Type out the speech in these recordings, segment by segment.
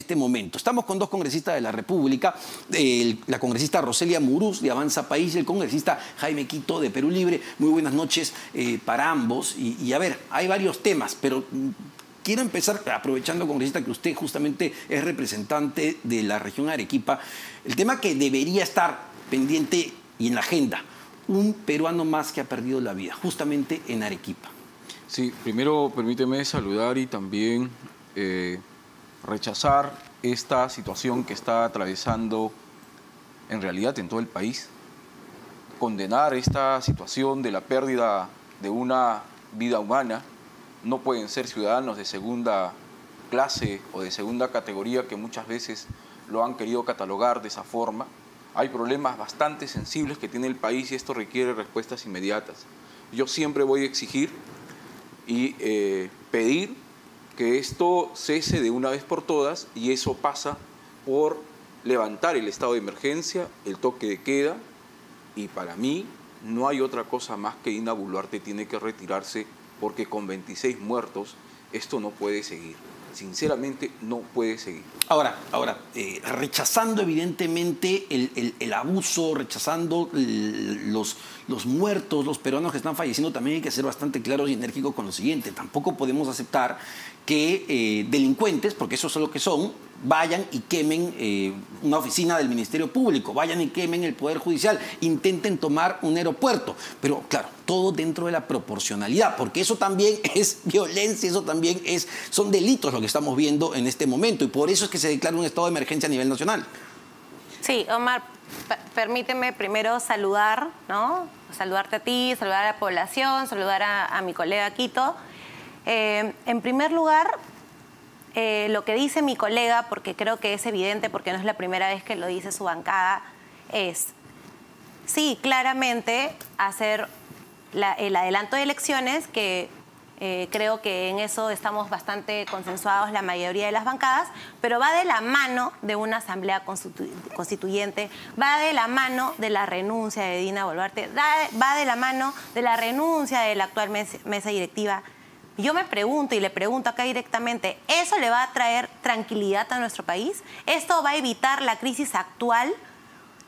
este momento. Estamos con dos congresistas de la República, la congresista Roselia Muruz de Avanza País y el congresista Jaime Quito de Perú Libre. Muy buenas noches para ambos. Y a ver, hay varios temas, pero quiero empezar aprovechando, congresista, que usted justamente es representante de la región Arequipa. El tema que debería estar pendiente y en la agenda, un peruano más que ha perdido la vida, justamente en Arequipa. Sí, primero permíteme saludar y también rechazar esta situación que está atravesando en realidad en todo el país. Condenar esta situación de la pérdida de una vida humana. No pueden ser ciudadanos de segunda clase o de segunda categoría, que muchas veces lo han querido catalogar de esa forma. Hay problemas bastante sensibles que tiene el país y esto requiere respuestas inmediatas. Yo siempre voy a exigir y pedir que esto cese de una vez por todas, y eso pasa por levantar el estado de emergencia, el toque de queda, y para mí no hay otra cosa más que Dina Boluarte tiene que retirarse, porque con 26 muertos esto no puede seguir. Sinceramente no puede seguir. Ahora, rechazando evidentemente el abuso, rechazando los muertos, los peruanos que están falleciendo, también hay que ser bastante claros y enérgicos con lo siguiente. Tampoco podemos aceptar que delincuentes, porque eso es lo que son, vayan y quemen una oficina del Ministerio Público, vayan y quemen el Poder Judicial, intenten tomar un aeropuerto. Pero claro, todo dentro de la proporcionalidad, porque eso también es violencia, eso también son delitos lo que estamos viendo en este momento, y por eso es que se declara un estado de emergencia a nivel nacional. Sí, Omar, permíteme primero saludar, ¿no? Saludarte a ti, saludar a la población, saludar a mi colega Quito. En primer lugar, lo que dice mi colega, porque creo que es evidente, porque no es la primera vez que lo dice su bancada, es, sí, claramente hacer el adelanto de elecciones, que creo que en eso estamos bastante consensuados la mayoría de las bancadas, pero va de la mano de una asamblea constituyente, va de la mano de la renuncia de Dina Boluarte, va de la mano de la renuncia de la actual mesa directiva. Yo me pregunto y le pregunto acá directamente, ¿eso le va a traer tranquilidad a nuestro país? ¿Esto va a evitar la crisis actual?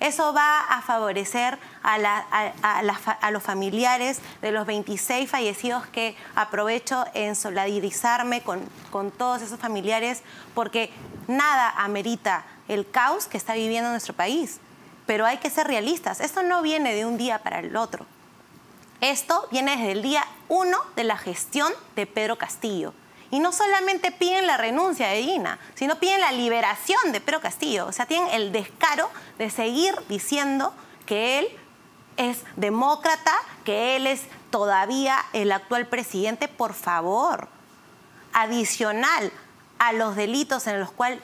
¿Eso va a favorecer a los familiares de los 26 fallecidos, que aprovecho en solidarizarme con todos esos familiares, porque nada amerita el caos que está viviendo nuestro país? Pero hay que ser realistas, esto no viene de un día para el otro. Esto viene desde el día 1 de la gestión de Pedro Castillo. Y no solamente piden la renuncia de Dina, sino piden la liberación de Pedro Castillo. O sea, tienen el descaro de seguir diciendo que él es demócrata, que él es todavía el actual presidente. Por favor, adicional a los delitos en los cuales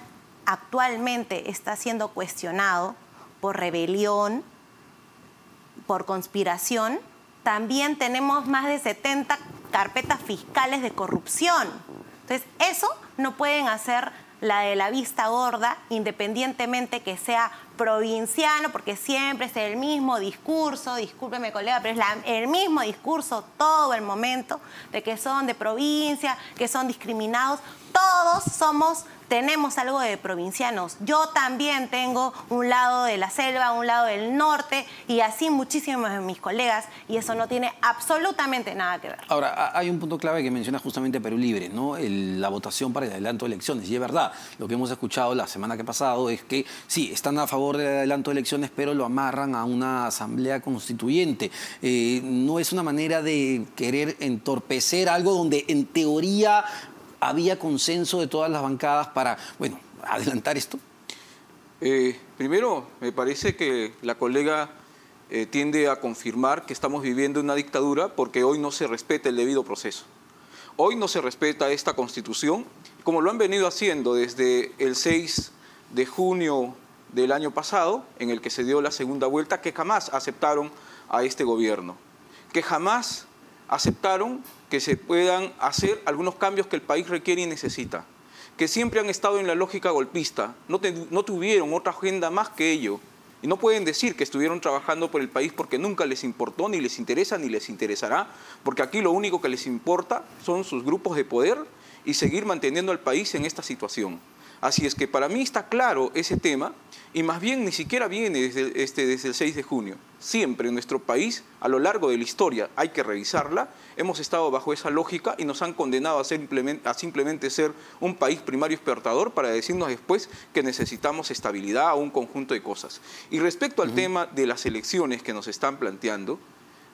actualmente está siendo cuestionado por rebelión, por conspiración, también tenemos más de 70 carpetas fiscales de corrupción. Entonces, eso no pueden hacer la de la vista gorda, independientemente que sea provinciano, porque siempre es el mismo discurso, discúlpeme colega, pero es el mismo discurso todo el momento, de que son de provincia, que son discriminados. Todos tenemos algo de provincianos. Yo también tengo un lado de la selva, un lado del norte, y así muchísimos de mis colegas, y eso no tiene absolutamente nada que ver. Ahora, hay un punto clave que menciona justamente Perú Libre, ¿no? La votación para el adelanto de elecciones. Y es verdad, lo que hemos escuchado la semana que ha pasado es que sí, están a favor del adelanto de elecciones, pero lo amarran a una asamblea constituyente. No es una manera de querer entorpecer algo donde en teoría había consenso de todas las bancadas para, bueno, adelantar esto. Primero, me parece que la colega tiende a confirmar que estamos viviendo una dictadura, porque hoy no se respeta el debido proceso. Hoy no se respeta esta Constitución, como lo han venido haciendo desde el 6 de junio del año pasado, en el que se dio la segunda vuelta, que jamás aceptaron a este gobierno, que jamás aceptaron que se puedan hacer algunos cambios que el país requiere y necesita, que siempre han estado en la lógica golpista, no tuvieron otra agenda más que ello, y no pueden decir que estuvieron trabajando por el país, porque nunca les importó, ni les interesa, ni les interesará, porque aquí lo único que les importa son sus grupos de poder y seguir manteniendo al país en esta situación. Así es que para mí está claro ese tema y más bien ni siquiera viene desde el 6 de junio. Siempre en nuestro país, a lo largo de la historia, hay que revisarla, hemos estado bajo esa lógica y nos han condenado a simplemente ser un país primario exportador para decirnos después que necesitamos estabilidad o un conjunto de cosas. Y respecto al tema de las elecciones que nos están planteando,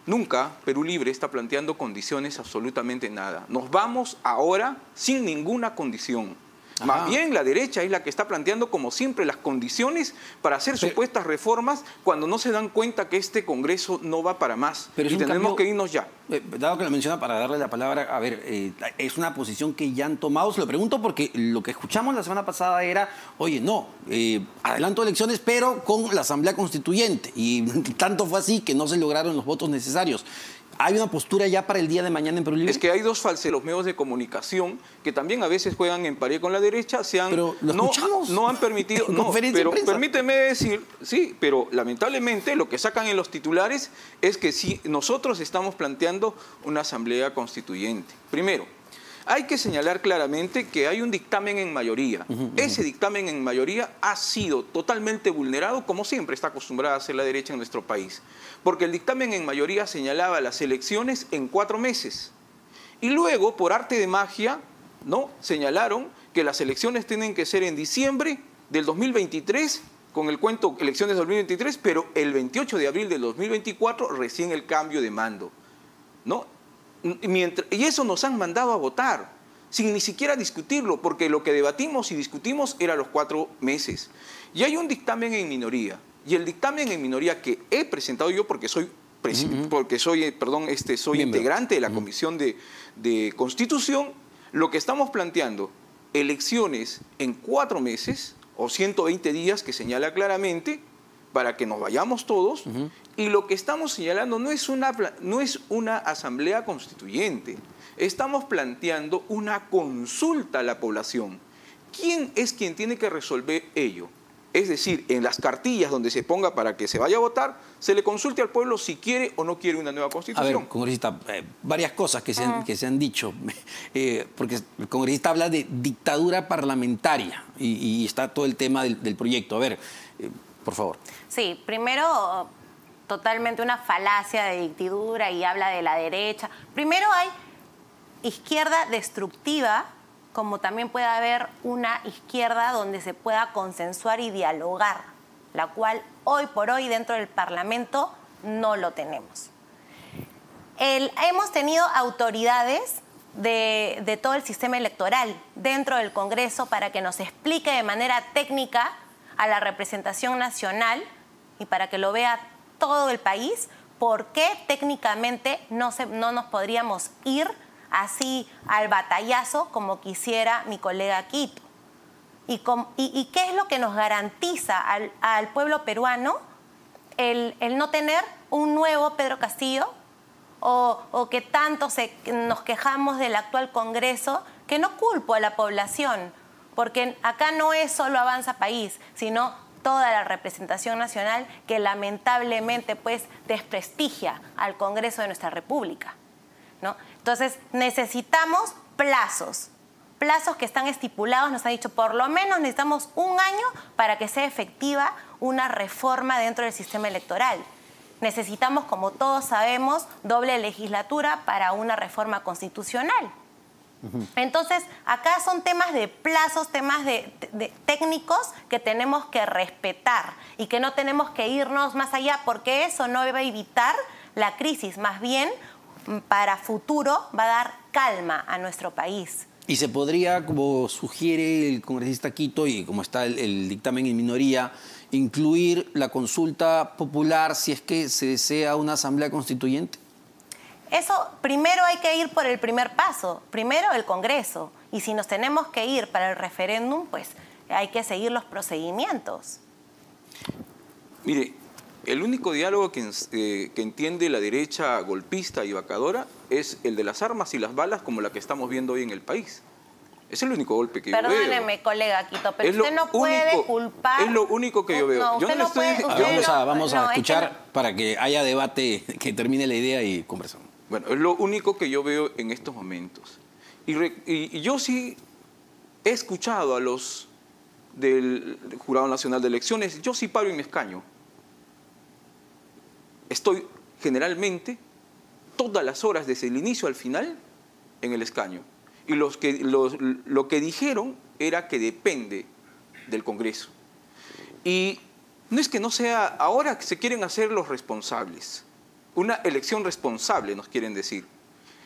nunca Perú Libre está planteando condiciones absolutamente nada. Nos vamos ahora sin ninguna condición. Más bien la derecha es la que está planteando como siempre las condiciones para hacer supuestas reformas cuando no se dan cuenta que este Congreso no va para más y tenemos que irnos ya. Dado que lo menciona para darle la palabra, a ver, es una posición que ya han tomado, se lo pregunto porque lo que escuchamos la semana pasada era, oye, no, adelanto elecciones pero con la Asamblea Constituyente y tanto fue así que no se lograron los votos necesarios. ¿Hay una postura ya para el día de mañana en Perú Libre? Es que hay dos falsos, los medios de comunicación, que también a veces juegan en pared con la derecha, pero lo escuchamos no han permitido... No, pero permíteme decir, sí, pero lamentablemente lo que sacan en los titulares es que sí, nosotros estamos planteando una asamblea constituyente. Primero, hay que señalar claramente que hay un dictamen en mayoría. Ese dictamen en mayoría ha sido totalmente vulnerado, como siempre está acostumbrada a hacer la derecha en nuestro país. Porque el dictamen en mayoría señalaba las elecciones en 4 meses. Y luego, por arte de magia, ¿no?, señalaron que las elecciones tienen que ser en diciembre del 2023, con el cuento elecciones 2023, pero el 28 de abril del 2024 recién el cambio de mando, ¿no? Y eso nos han mandado a votar, sin ni siquiera discutirlo, porque lo que debatimos y discutimos era los 4 meses. Y hay un dictamen en minoría, y el dictamen en minoría que he presentado yo, porque soy integrante de la Comisión de Constitución, lo que estamos planteando, elecciones en 4 meses, o 120 días, que señala claramente, para que nos vayamos todos, y lo que estamos señalando no es una asamblea constituyente, estamos planteando una consulta a la población. ¿Quién es quien tiene que resolver ello? Es decir, en las cartillas donde se ponga para que se vaya a votar, se le consulte al pueblo si quiere o no quiere una nueva constitución. A ver, congresista, varias cosas que se han dicho, porque el congresista habla de dictadura parlamentaria y está todo el tema del proyecto. A ver, por favor. Sí, primero, totalmente una falacia de dictadura y habla de la derecha. Primero hay izquierda destructiva, como también puede haber una izquierda donde se pueda consensuar y dialogar, la cual hoy por hoy dentro del Parlamento no lo tenemos. Hemos tenido autoridades de todo el sistema electoral dentro del Congreso para que nos explique de manera técnica a la representación nacional y para que lo vea todo el país por qué técnicamente no nos podríamos ir así al batallazo como quisiera mi colega Quito. ¿Y qué es lo que nos garantiza al pueblo peruano el no tener un nuevo Pedro Castillo o que tanto nos quejamos del actual Congreso, que no culpo a la población, porque acá no es solo Avanza País, sino toda la representación nacional que lamentablemente pues desprestigia al Congreso de nuestra República, ¿no? Entonces necesitamos plazos que están estipulados, nos han dicho por lo menos necesitamos 1 año para que sea efectiva una reforma dentro del sistema electoral. Necesitamos, como todos sabemos, doble legislatura para una reforma constitucional. Entonces, acá son temas de plazos, temas de técnicos que tenemos que respetar y que no tenemos que irnos más allá, porque eso no va a evitar la crisis, más bien para futuro va a dar calma a nuestro país. Y se podría, como sugiere el congresista Quito y como está el dictamen en minoría, incluir la consulta popular si es que se desea una asamblea constituyente. Eso primero hay que ir por el primer paso, primero el Congreso. Y si nos tenemos que ir para el referéndum, pues hay que seguir los procedimientos. Mire, el único diálogo que entiende la derecha golpista y vacadora es el de las armas y las balas como la que estamos viendo hoy en el país. Es el único golpe que yo veo. Perdóneme, colega Quito, pero usted no puede culpar... Es lo único que yo veo. No, usted no puede... Vamos a escuchar para que haya debate, que termine la idea y conversamos. Bueno, es lo único que yo veo en estos momentos. Y yo sí he escuchado a los del Jurado Nacional de Elecciones, yo sí paro en mi escaño. Estoy generalmente todas las horas desde el inicio al final en el escaño. Y lo que dijeron era que depende del Congreso. Y no es que no sea, ahora se quieren hacer los responsables. Una elección responsable nos quieren decir.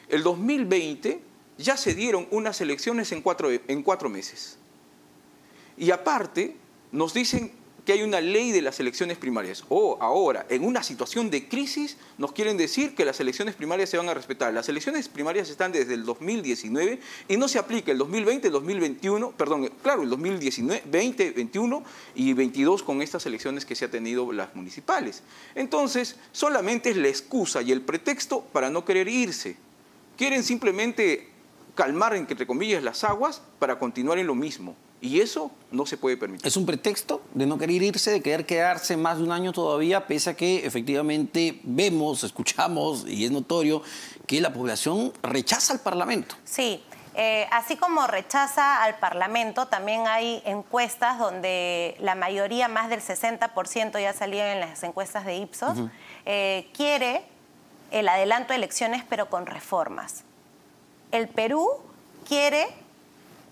El 2020 ya se dieron unas elecciones en cuatro meses. Y aparte nos dicen que hay una ley de las elecciones primarias. Ahora, en una situación de crisis, nos quieren decir que las elecciones primarias se van a respetar. Las elecciones primarias están desde el 2019 y no se aplica el 2020, el 2021, perdón, claro, el 2019, 20, 21 y 22 con estas elecciones que se ha tenido las municipales. Entonces, solamente es la excusa y el pretexto para no querer irse. Quieren simplemente calmar, entre comillas, las aguas para continuar en lo mismo. Y eso no se puede permitir. ¿Es un pretexto de no querer irse, de querer quedarse más de un año todavía, pese a que efectivamente vemos, escuchamos y es notorio que la población rechaza al Parlamento? Sí, así como rechaza al Parlamento, también hay encuestas donde la mayoría, más del 60%, ya salían en las encuestas de Ipsos, quiere el adelanto de elecciones pero con reformas. El Perú quiere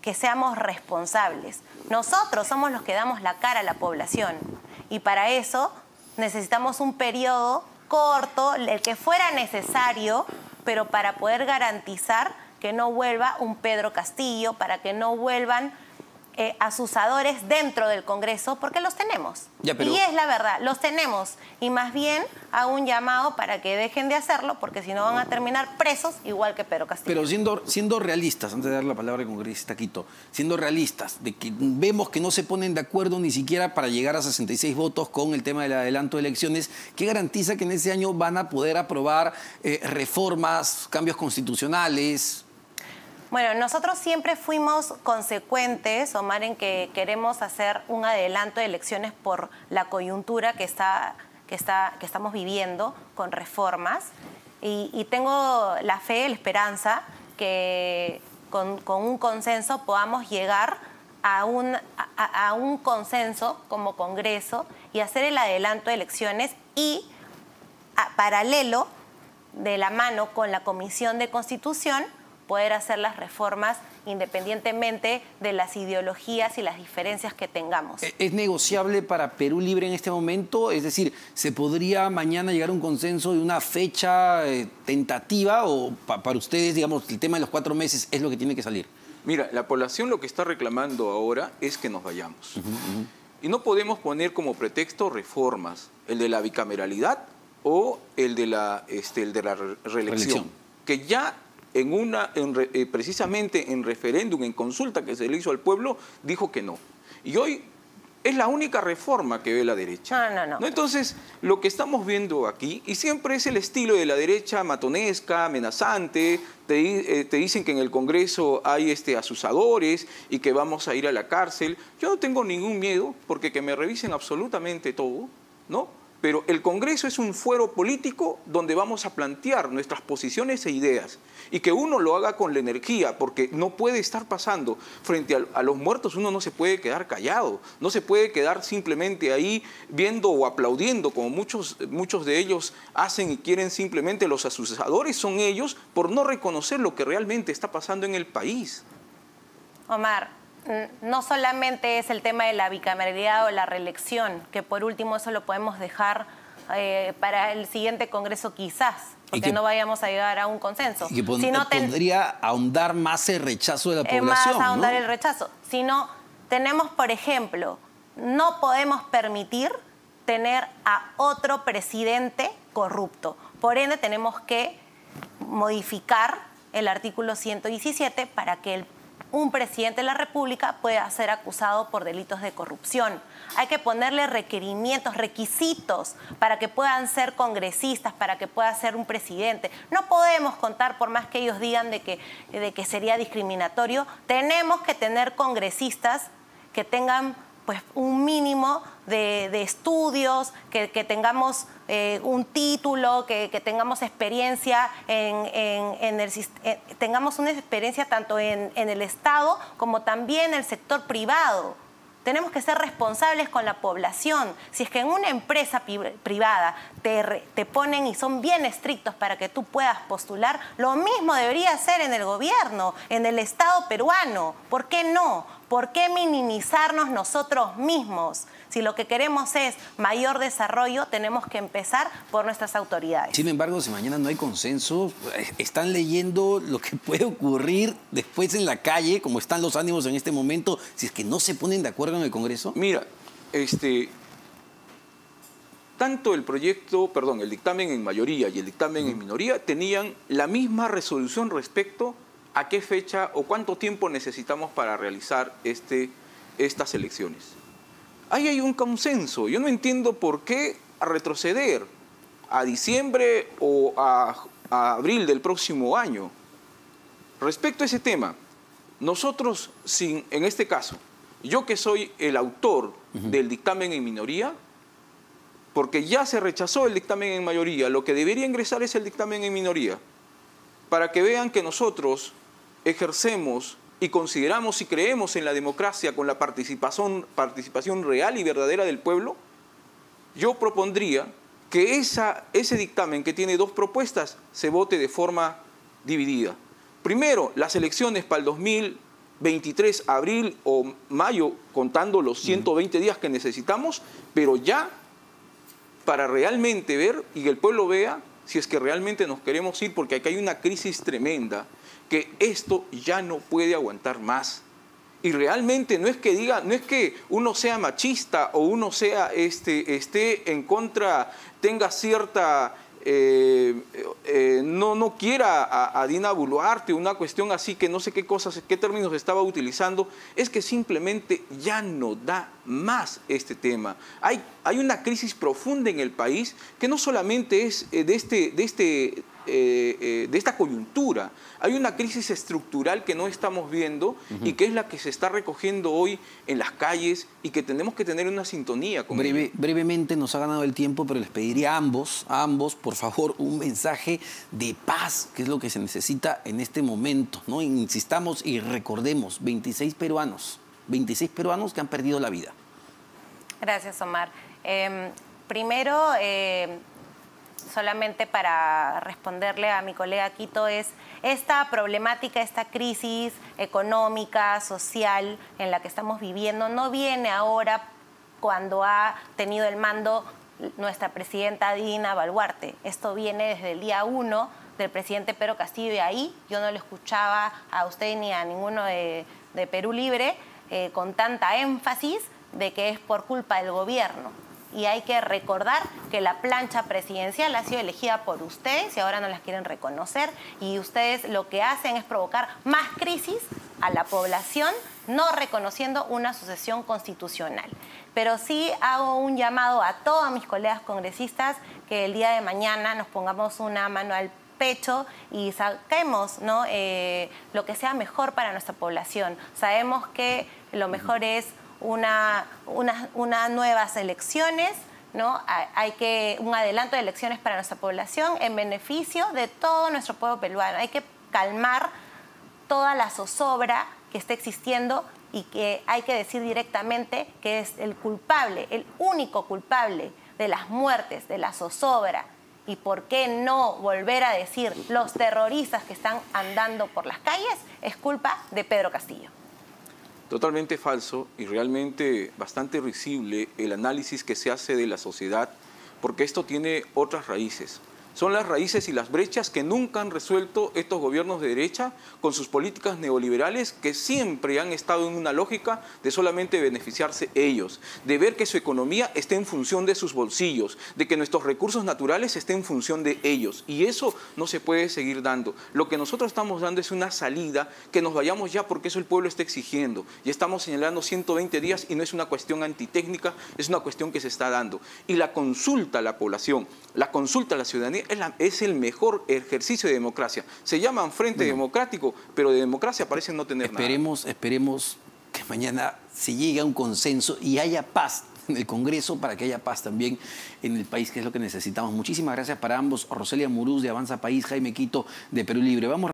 que seamos responsables. Nosotros somos los que damos la cara a la población y para eso necesitamos un periodo corto, el que fuera necesario, pero para poder garantizar que no vuelva un Pedro Castillo, para que no vuelvan asusadores dentro del Congreso, porque los tenemos. Ya, pero... Y es la verdad, los tenemos. Y más bien hago un llamado para que dejen de hacerlo, porque si no van a terminar presos igual que Pedro Castillo. Pero siendo realistas, antes de dar la palabra al congresista Quito, siendo realistas, de que vemos que no se ponen de acuerdo ni siquiera para llegar a 66 votos con el tema del adelanto de elecciones, ¿qué garantiza que en ese año van a poder aprobar reformas, cambios constitucionales? Bueno, nosotros siempre fuimos consecuentes, Omar, en que queremos hacer un adelanto de elecciones por la coyuntura que estamos viviendo con reformas. Y tengo la fe, la esperanza que con un consenso podamos llegar a un consenso como Congreso y hacer el adelanto de elecciones y paralelo, de la mano con la Comisión de Constitución, poder hacer las reformas independientemente de las ideologías y las diferencias que tengamos. ¿Es negociable para Perú Libre en este momento? Es decir, ¿se podría mañana llegar a un consenso de una fecha tentativa o para ustedes, digamos, el tema de los 4 meses es lo que tiene que salir? Mira, la población lo que está reclamando ahora es que nos vayamos. Y no podemos poner como pretexto reformas, el de la bicameralidad o el de la reelección, que ya precisamente en referéndum, en consulta que se le hizo al pueblo, dijo que no. Y hoy es la única reforma que ve la derecha. No. Entonces, lo que estamos viendo aquí, y siempre es el estilo de la derecha matonesca, amenazante, te dicen que en el Congreso hay asusadores y que vamos a ir a la cárcel. Yo no tengo ningún miedo porque que me revisen absolutamente todo, ¿no? Pero el Congreso es un fuero político donde vamos a plantear nuestras posiciones e ideas y que uno lo haga con la energía, porque no puede estar pasando frente a los muertos, uno no se puede quedar callado, no se puede quedar simplemente ahí viendo o aplaudiendo como muchos de ellos hacen y quieren simplemente. Los asusadores son ellos por no reconocer lo que realmente está pasando en el país. Omar, no solamente es el tema de la bicameralidad o la reelección, que por último eso lo podemos dejar para el siguiente Congreso quizás, porque no vayamos a llegar a un consenso. Y que podría ahondar más el rechazo de la población. Más ahondar el rechazo. Sino, tenemos, por ejemplo, no podemos permitir tener a otro presidente corrupto. Por ende, tenemos que modificar el artículo 117 para que un presidente de la República pueda ser acusado por delitos de corrupción. Hay que ponerle requerimientos, requisitos para que puedan ser congresistas, para que pueda ser un presidente. No podemos contar, por más que ellos digan de que sería discriminatorio, tenemos que tener congresistas que tengan pues un mínimo de estudios, que tengamos un título, que tengamos experiencia tengamos una experiencia tanto en el Estado como también en el sector privado. Tenemos que ser responsables con la población. Si es que en una empresa privada te ponen y son bien estrictos para que tú puedas postular, lo mismo debería ser en el gobierno, en el Estado peruano. ¿Por qué no? ¿Por qué minimizarnos nosotros mismos? Si lo que queremos es mayor desarrollo, tenemos que empezar por nuestras autoridades. Sin embargo, si mañana no hay consenso, están leyendo lo que puede ocurrir después en la calle, como están los ánimos en este momento, si es que no se ponen de acuerdo en el Congreso. Mira, tanto el dictamen en mayoría y el dictamen en minoría tenían la misma resolución respecto a qué fecha o cuánto tiempo necesitamos para realizar estas elecciones. Ahí hay un consenso. Yo no entiendo por qué retroceder a diciembre o a abril del próximo año. Respecto a ese tema, nosotros, en este caso, yo que soy el autor del dictamen en minoría, porque ya se rechazó el dictamen en mayoría, lo que debería ingresar es el dictamen en minoría, para que vean que nosotros ejercemos y consideramos y creemos en la democracia con la participación real y verdadera del pueblo. Yo propondría que ese dictamen, que tiene dos propuestas, se vote de forma dividida. Primero, las elecciones para el 2023, abril o mayo, contando los 120 días que necesitamos, pero ya para realmente ver y que el pueblo vea si es que realmente nos queremos ir, porque aquí hay una crisis tremenda, que esto ya no puede aguantar más. Y realmente no es que uno sea machista o uno sea esté en contra, tenga cierta no quiera a Dina Boluarte, una cuestión así, que no sé qué términos estaba utilizando, es que simplemente ya no da más este tema. Hay una crisis profunda en el país que no solamente es de esta coyuntura. Hay una crisis estructural que no estamos viendo y que es la que se está recogiendo hoy en las calles y que tenemos que tener una sintonía con ella. Brevemente, nos ha ganado el tiempo, pero les pediría a ambos, por favor, un mensaje de paz, que es lo que se necesita en este momento, ¿no? Insistamos y recordemos, 26 peruanos que han perdido la vida. Gracias, Omar. Primero, solamente para responderle a mi colega Quito, es esta problemática, esta crisis económica, social en la que estamos viviendo, no viene ahora cuando ha tenido el mando nuestra presidenta Dina Boluarte. Esto viene desde el día 1 del presidente Pedro Castillo, y ahí yo no lo escuchaba a usted ni a ninguno de Perú Libre con tanta énfasis de que es por culpa del gobierno. Y hay que recordar que la plancha presidencial ha sido elegida por ustedes y ahora no las quieren reconocer, y ustedes lo que hacen es provocar más crisis a la población, no reconociendo una sucesión constitucional. Pero sí hago un llamado a todos mis colegas congresistas que el día de mañana nos pongamos una mano al pecho y saquemos, ¿no?, lo que sea mejor para nuestra población. Sabemos que lo mejor es unas nuevas elecciones, ¿no? Hay un adelanto de elecciones para nuestra población en beneficio de todo nuestro pueblo peruano. Hay que calmar toda la zozobra que está existiendo y que hay que decir directamente que es el culpable, el único culpable de las muertes, de la zozobra. Y por qué no volver a decir los terroristas que están andando por las calles, es culpa de Pedro Castillo. Totalmente falso y realmente bastante risible el análisis que se hace de la sociedad, porque esto tiene otras raíces. Son las raíces y las brechas que nunca han resuelto estos gobiernos de derecha con sus políticas neoliberales, que siempre han estado en una lógica de solamente beneficiarse ellos, de ver que su economía esté en función de sus bolsillos, de que nuestros recursos naturales estén en función de ellos. Y eso no se puede seguir dando. Lo que nosotros estamos dando es una salida, que nos vayamos ya, porque eso el pueblo está exigiendo. Y estamos señalando 120 días y no es una cuestión antitécnica, es una cuestión que se está dando. Y la consulta a la población, la consulta a la ciudadanía, es el mejor ejercicio de democracia. Se llaman Frente Democrático, pero de democracia parece no tener nada. Esperemos que mañana se llegue a un consenso y haya paz en el Congreso, para que haya paz también en el país, que es lo que necesitamos. Muchísimas gracias para ambos. Roselia Muruz, de Avanza País, Jaime Quito, de Perú Libre. Vamos